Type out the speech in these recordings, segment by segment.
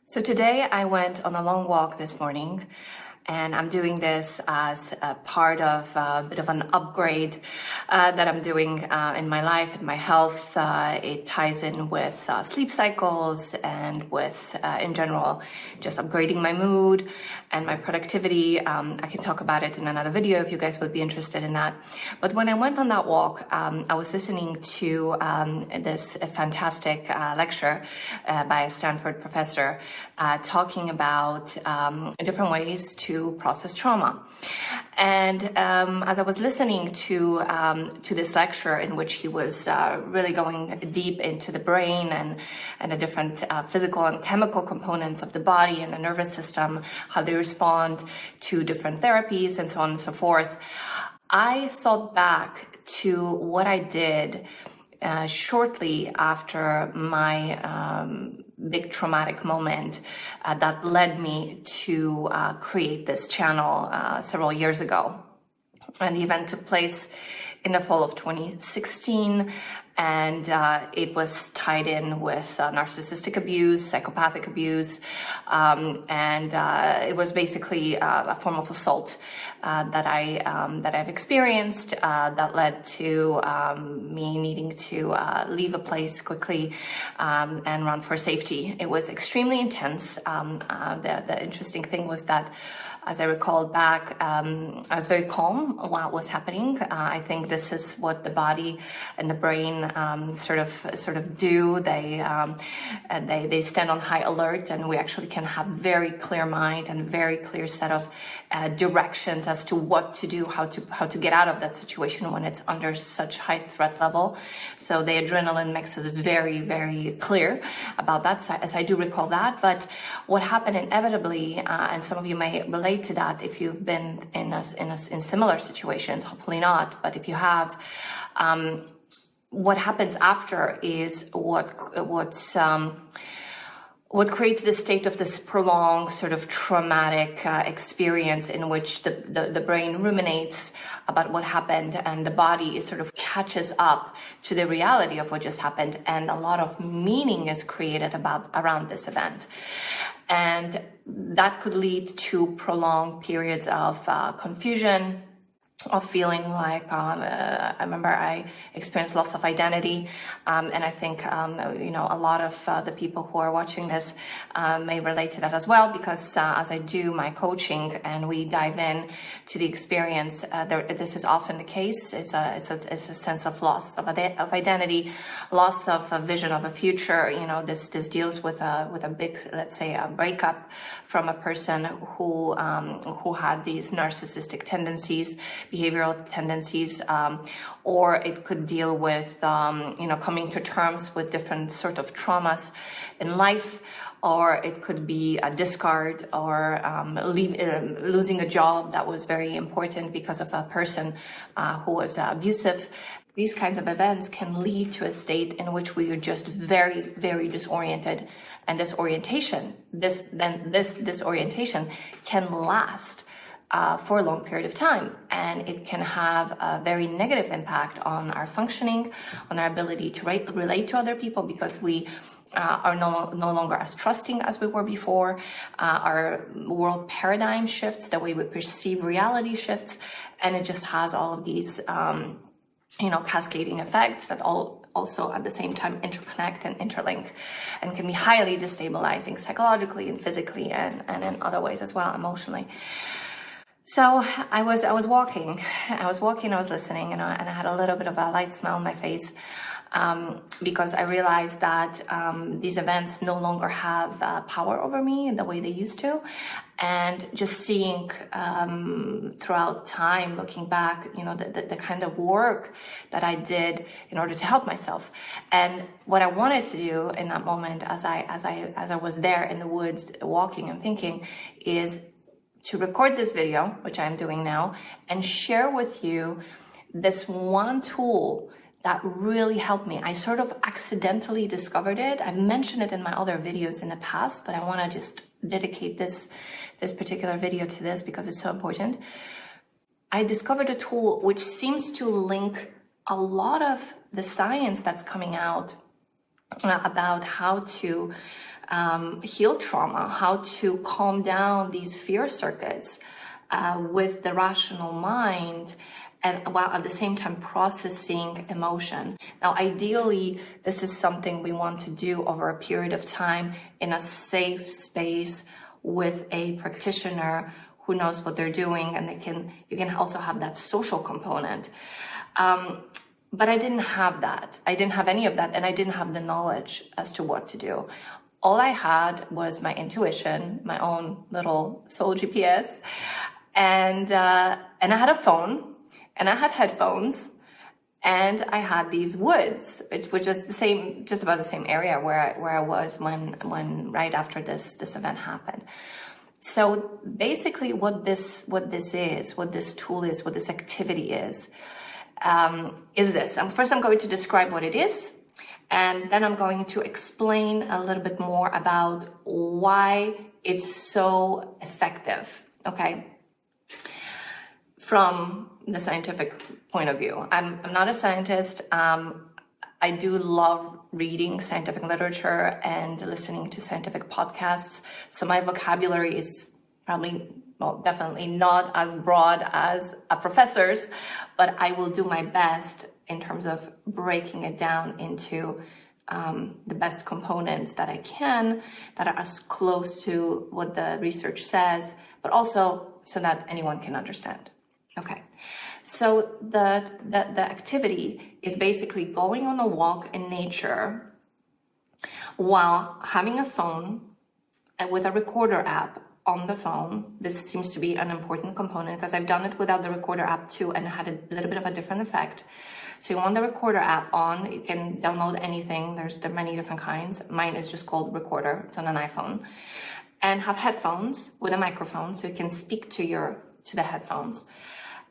So today I went on a long walk this morning, and I'm doing this as a part of a bit of an upgrade that I'm doing in my life, in my health. It ties in with sleep cycles and with, in general, just upgrading my mood and my productivity. I can talk about it in another video if you guys would be interested in that. But when I went on that walk, I was listening to this fantastic lecture by a Stanford professor talking about different ways to process trauma. And as I was listening to this lecture, in which he was really going deep into the brain and the different physical and chemical components of the body and the nervous system, how they respond to different therapies and so on and so forth, I thought back to what I did shortly after my big traumatic moment that led me to create this channel several years ago. And the event took place in the fall of 2016, and it was tied in with narcissistic abuse, psychopathic abuse, and it was basically a form of assault that I've experienced that led to me needing to leave a place quickly and run for safety. It was extremely intense. The interesting thing was that, as I recalled back, I was very calm while it was happening. I think this is what the body and the brain sort of do. They stand on high alert, and we actually can have very clear mind and very clear set of directions as to what to do, how to get out of that situation when it's under such high threat level. So the adrenaline mix is very, very clear about that, as I do recall that. But what happened inevitably, and some of you may relate to that if you've been in similar situations, hopefully not, but if you have, what happens after is what creates this state of this prolonged sort of traumatic experience in which the brain ruminates about what happened, and the body is sort of catches up to the reality of what just happened, and a lot of meaning is created around this event. And that could lead to prolonged periods of confusion, of feeling like, I remember I experienced loss of identity, and I think, a lot of the people who are watching this may relate to that as well, because as I do my coaching and we dive in to the experience, this is often the case. It's a sense of loss of identity, loss of a vision of a future. This deals with a big, let's say, a breakup from a person who had these narcissistic tendencies, behavioral tendencies, or it could deal with coming to terms with different sort of traumas in life, or it could be a discard, or losing a job that was very important because of a person who was abusive. These kinds of events can lead to a state in which we are just very, very disoriented, and this disorientation can last for a long period of time, and it can have a very negative impact on our functioning, on our ability to relate to other people, because we are no longer as trusting as we were before. Our world paradigm shifts, the way we perceive reality shifts, and it just has all of these cascading effects that also at the same time interconnect and interlink, and can be highly destabilizing psychologically and physically, and in other ways as well, emotionally. So I was walking, I was listening, and I had a little bit of a light smile on my face, because I realized that these events no longer have power over me in the way they used to. And just seeing throughout time, looking back, the kind of work that I did in order to help myself. And what I wanted to do in that moment, as I was there in the woods walking and thinking, is to record this video, which I'm doing now, and share with you this one tool that really helped me. I sort of accidentally discovered it. I've mentioned it in my other videos in the past, but I want to just dedicate this particular video to this because it's so important. I discovered a tool which seems to link a lot of the science that's coming out about how to heal trauma, how to calm down these fear circuits with the rational mind, and while at the same time processing emotion. Now, ideally, this is something we want to do over a period of time in a safe space with a practitioner who knows what they're doing, and you can also have that social component. But I didn't have that. I didn't have any of that, and I didn't have the knowledge as to what to do. All I had was my intuition, my own little soul GPS, and I had a phone, and I had headphones, and I had these woods, which was just about the same area where I was when right after this event happened. So basically, what this tool is, what this activity is this. First, I'm going to describe what it is, and then I'm going to explain a little bit more about why it's so effective, okay? From the scientific point of view. I'm not a scientist. I do love reading scientific literature and listening to scientific podcasts. So my vocabulary is definitely not as broad as a professor's, but I will do my best in terms of breaking it down into the best components that I can, that are as close to what the research says, but also so that anyone can understand. Okay, so the activity is basically going on a walk in nature while having a phone and with a recorder app on the phone. This seems to be an important component because I've done it without the recorder app too, and it had a little bit of a different effect. So you want the recorder app on. You can download anything. There are many different kinds. Mine is just called Recorder. It's on an iPhone. And have headphones with a microphone so you can speak to the headphones.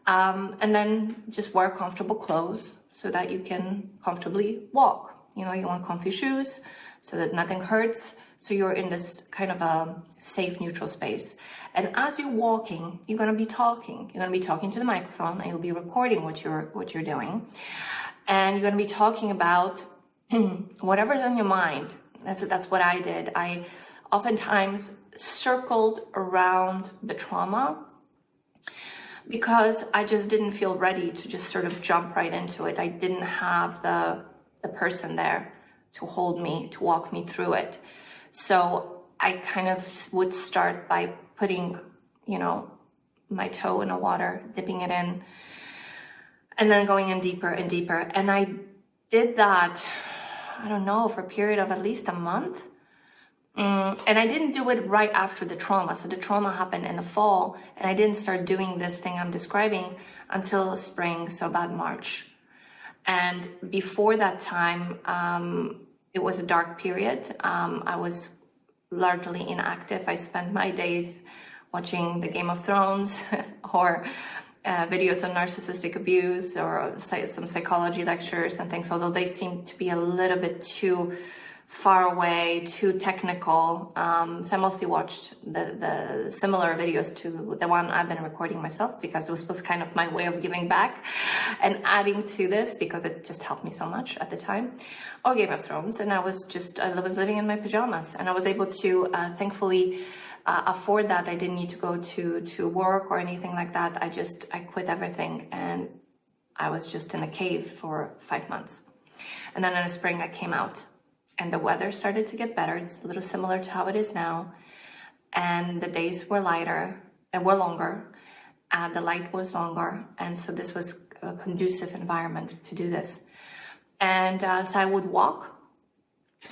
And then just wear comfortable clothes so that you can comfortably walk. You want comfy shoes so that nothing hurts. So you're in this kind of a safe, neutral space. And as you're walking, you're going to be talking. You're going to be talking to the microphone, and you'll be recording what you're doing. And you're going to be talking about whatever's on your mind. That's what I did. I oftentimes circled around the trauma because I just didn't feel ready to just sort of jump right into it. I didn't have the person there to hold me, to walk me through it. So I kind of would start by putting, my toe in the water, dipping it in, and then going in deeper and deeper. And I did that, I don't know, for a period of at least a month. And I didn't do it right after the trauma. So the trauma happened in the fall, and I didn't start doing this thing I'm describing until spring, so about March. And before that time, it was a dark period. I was largely inactive. I spent my days watching the Game of Thrones or videos on narcissistic abuse or some psychology lectures and things, although they seemed to be a little bit too far away, too technical. So I mostly watched the similar videos to the one I've been recording myself, because it was kind of my way of giving back and adding to this, because it just helped me so much at the time. Or Game of Thrones, and I was living in my pajamas, and I was able to thankfully afford that. I didn't need to go to work or anything like that. I quit everything, and I was just in a cave for 5 months. And then in the spring I came out, and the weather started to get better. It's a little similar to how it is now. And the days were lighter and were longer. The light was longer. And so this was a conducive environment to do this. And so I would walk.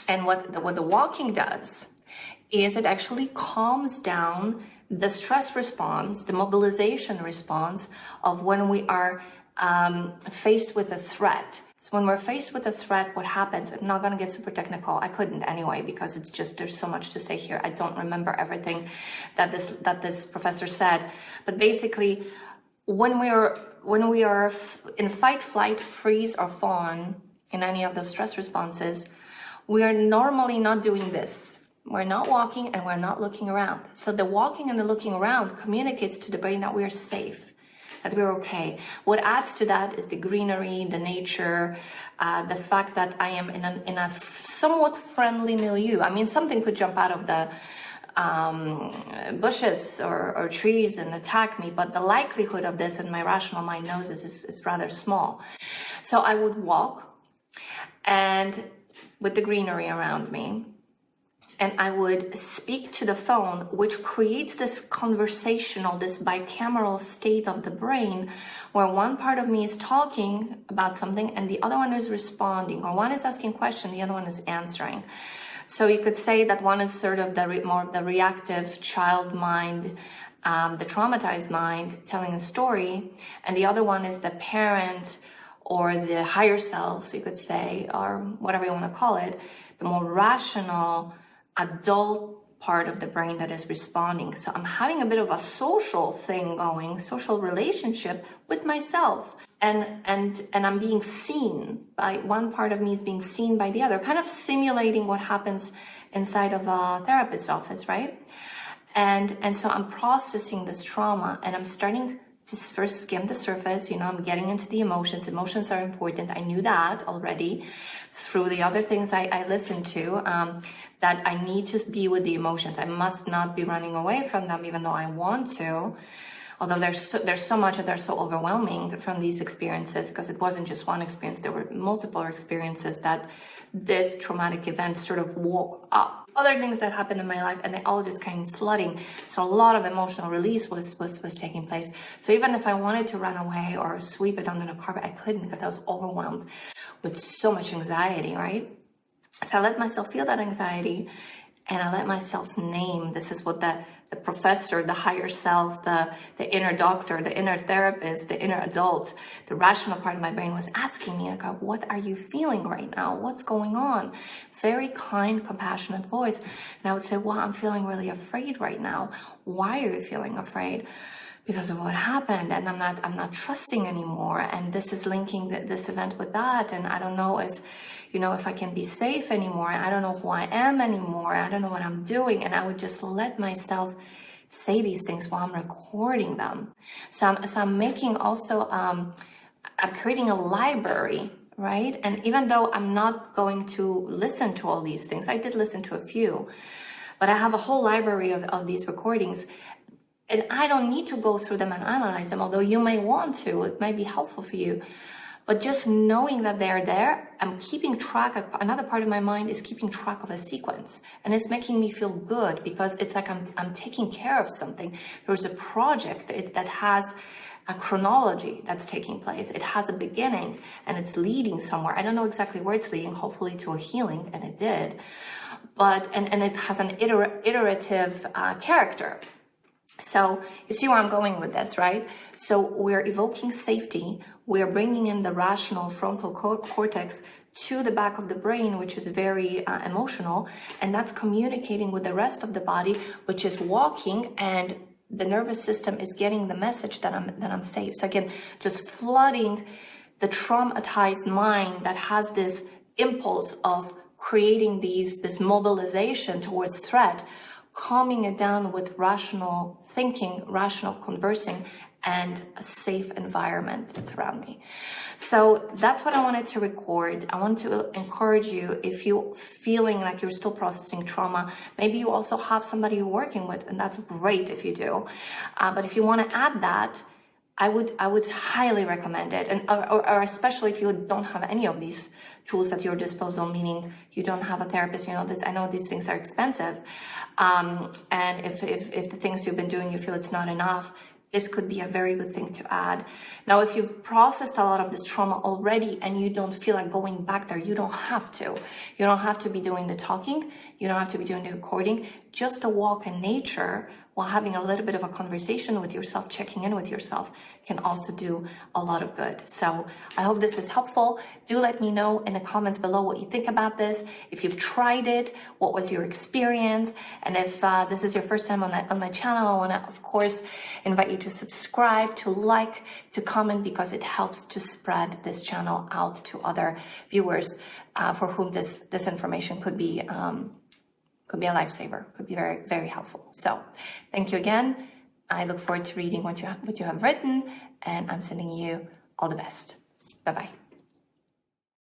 And what the walking does is it actually calms down the stress response, the mobilization response of when we are faced with a threat. So when we're faced with a threat, what happens? I'm not going to get super technical. I couldn't anyway, because there's so much to say here. I don't remember everything that this professor said. But basically, when we are in fight, flight, freeze, or fawn in any of those stress responses, we are normally not doing this. We're not walking and we're not looking around. So the walking and the looking around communicates to the brain that we are safe, that we're okay. What adds to that is the greenery, the nature, the fact that I am in a somewhat friendly milieu. I mean, something could jump out of the bushes or trees and attack me, but the likelihood of this, and my rational mind knows this, is rather small. So I would walk, and with the greenery around me, and I would speak to the phone, which creates this conversational, this bicameral state of the brain where one part of me is talking about something and the other one is responding, or one is asking questions, the other one is answering. So you could say that one is sort of more the reactive child mind, the traumatized mind telling a story, and the other one is the parent or the higher self, you could say, or whatever you want to call it, the more rational adult part of the brain that is responding. So I'm having a bit of a social thing going, social relationship with myself. And I'm being seen by one part of me is being seen by the other, kind of simulating what happens inside of a therapist's office, right? And so I'm processing this trauma, and I'm starting to first skim the surface. I'm getting into the emotions. Emotions are important. I knew that already through the other things I listened to, that I need to be with the emotions. I must not be running away from them, even though I want to. Although there's so much that they're so overwhelming from these experiences, because it wasn't just one experience, there were multiple experiences that this traumatic event sort of woke up. Other things that happened in my life, and they all just came flooding. So a lot of emotional release was taking place. So even if I wanted to run away or sweep it under the carpet, I couldn't, because I was overwhelmed with so much anxiety, right? So I let myself feel that anxiety, and I let myself name. This is what the professor, the higher self, the inner doctor, the inner therapist, the inner adult, the rational part of my brain was asking me, like, what are you feeling right now? What's going on? Very kind, compassionate voice. And I would say, well, I'm feeling really afraid right now. Why are you feeling afraid? Because of what happened, and I'm not trusting anymore. And this is linking this event with that. And I don't know if I can be safe anymore. I don't know who I am anymore. I don't know what I'm doing. And I would just let myself say these things while I'm recording them. So I'm making also, I'm creating a library, right? And even though I'm not going to listen to all these things, I did listen to a few, but I have a whole library of these recordings. And I don't need to go through them and analyze them, although you may want to. It might be helpful for you. But just knowing that they're there, I'm keeping track of, another part of my mind is keeping track of a sequence. And it's making me feel good, because it's like I'm taking care of something. There's a project that has a chronology that's taking place. It has a beginning, and it's leading somewhere. I don't know exactly where it's leading, hopefully to a healing, and it did. But, and it has an iterative character. So you see where I'm going with this, right? So we're evoking safety. We're bringing in the rational frontal cortex to the back of the brain, which is very emotional. And that's communicating with the rest of the body, which is walking, and the nervous system is getting the message that I'm safe. So again, just flooding the traumatized mind that has this impulse of creating this mobilization towards threat, calming it down with rational thinking, rational conversing, and a safe environment that's around me. So that's what I wanted to record. I want to encourage you, if you're feeling like you're still processing trauma, maybe you also have somebody you're working with, and that's great if you do. But if you want to add that, I would highly recommend it, and or especially if you don't have any of these tools at your disposal, meaning you don't have a therapist. I know these things are expensive, and if the things you've been doing you feel it's not enough, this could be a very good thing to add. Now, if you've processed a lot of this trauma already and you don't feel like going back there, you don't have to. You don't have to be doing the talking. You don't have to be doing the recording. Just a walk in nature while having a little bit of a conversation with yourself, checking in with yourself, can also do a lot of good. So I hope this is helpful. Do let me know in the comments below what you think about this. If you've tried it, what was your experience? And if this is your first time on my channel, I want to, of course, invite you to subscribe, to like, to comment, because it helps to spread this channel out to other viewers for whom this information could be a lifesaver, could be very, very helpful. So thank you again. I look forward to reading what you have written, and I'm sending you all the best. Bye-bye.